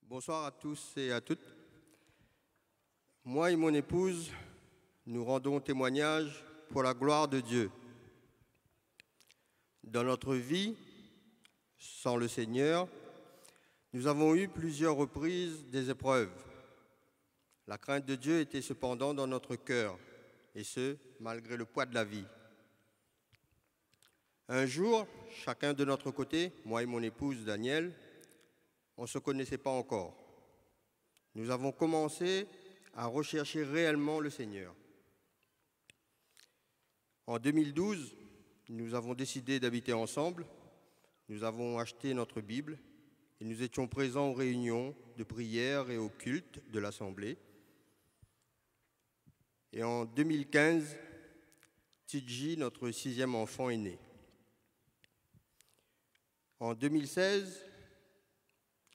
Bonsoir à tous et à toutes. Moi et mon épouse, nous rendons témoignage pour la gloire de Dieu. Dans notre vie, sans le Seigneur, nous avons eu plusieurs reprises des épreuves. La crainte de Dieu était cependant dans notre cœur, et ce, malgré le poids de la vie. Un jour, chacun de notre côté, moi et mon épouse Danielle, on ne se connaissait pas encore. Nous avons commencé à rechercher réellement le Seigneur. En 2012, nous avons décidé d'habiter ensemble. Nous avons acheté notre Bible et nous étions présents aux réunions de prière et au culte de l'Assemblée. Et en 2015, Tidji, notre 6e enfant, est né. En 2016,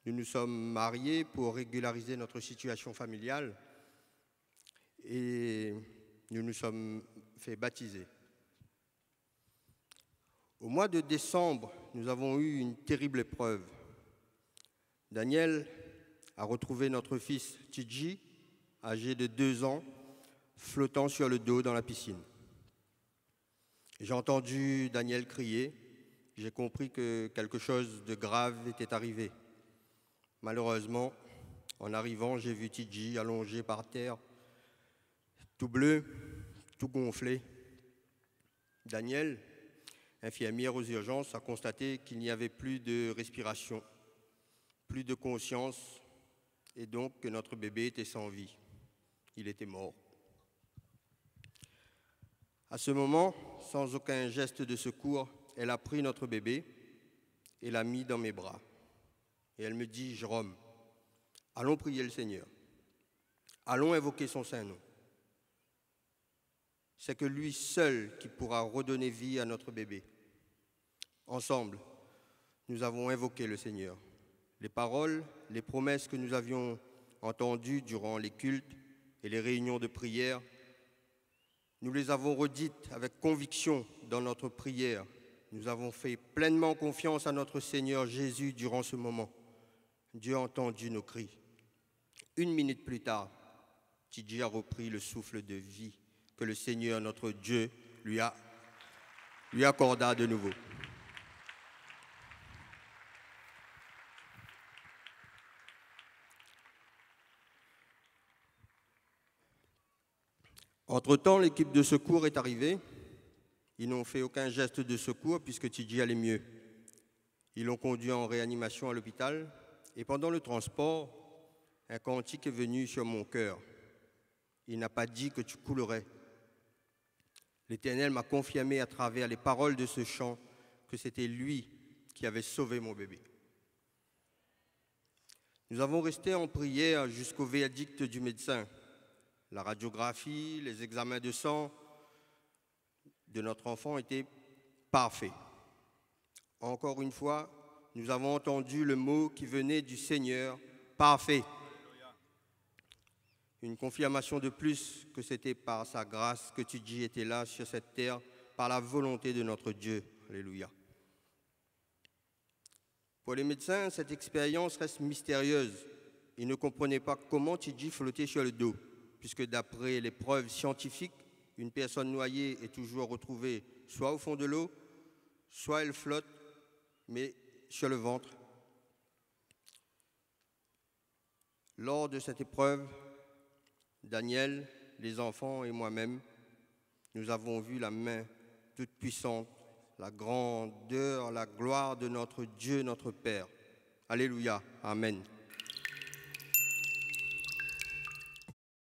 nous nous sommes mariés pour régulariser notre situation familiale et nous nous sommes fait baptiser. Au mois de décembre, nous avons eu une terrible épreuve. Daniel a retrouvé notre fils Tidji, âgé de 2 ans, flottant sur le dos dans la piscine. J'ai entendu Daniel crier. J'ai compris que quelque chose de grave était arrivé. Malheureusement, en arrivant, j'ai vu Tidji allongé par terre, tout bleu, tout gonflé. Daniel, infirmière aux urgences, a constaté qu'il n'y avait plus de respiration, plus de conscience, et donc que notre bébé était sans vie. Il était mort. À ce moment, sans aucun geste de secours, elle a pris notre bébé et l'a mis dans mes bras. Et elle me dit, Jérôme, allons prier le Seigneur. Allons invoquer son saint nom. C'est que lui seul qui pourra redonner vie à notre bébé. Ensemble, nous avons invoqué le Seigneur. Les paroles, les promesses que nous avions entendues durant les cultes et les réunions de prière, nous les avons redites avec conviction dans notre prière. Nous avons fait pleinement confiance à notre Seigneur Jésus durant ce moment. Dieu a entendu nos cris. 1 minute plus tard, Tidji a repris le souffle de vie que le Seigneur, notre Dieu, lui accorda de nouveau. Entre-temps, l'équipe de secours est arrivée. Ils n'ont fait aucun geste de secours puisque Tidji allait mieux. Ils l'ont conduit en réanimation à l'hôpital et pendant le transport, un cantique est venu sur mon cœur. Il n'a pas dit que tu coulerais. L'Éternel m'a confirmé à travers les paroles de ce chant que c'était lui qui avait sauvé mon bébé. Nous avons resté en prière jusqu'au verdict du médecin. La radiographie, les examens de sang de notre enfant étaient parfaits. Encore une fois, nous avons entendu le mot qui venait du Seigneur, parfait. Une confirmation de plus que c'était par sa grâce que Tidji était là sur cette terre, par la volonté de notre Dieu. Alléluia. Pour les médecins, cette expérience reste mystérieuse. Ils ne comprenaient pas comment Tidji flottait sur le dos, puisque d'après les preuves scientifiques, une personne noyée est toujours retrouvée soit au fond de l'eau, soit elle flotte, mais sur le ventre. Lors de cette épreuve, Daniel, les enfants et moi-même, nous avons vu la main toute puissante, la grandeur, la gloire de notre Dieu, notre Père. Alléluia, Amen.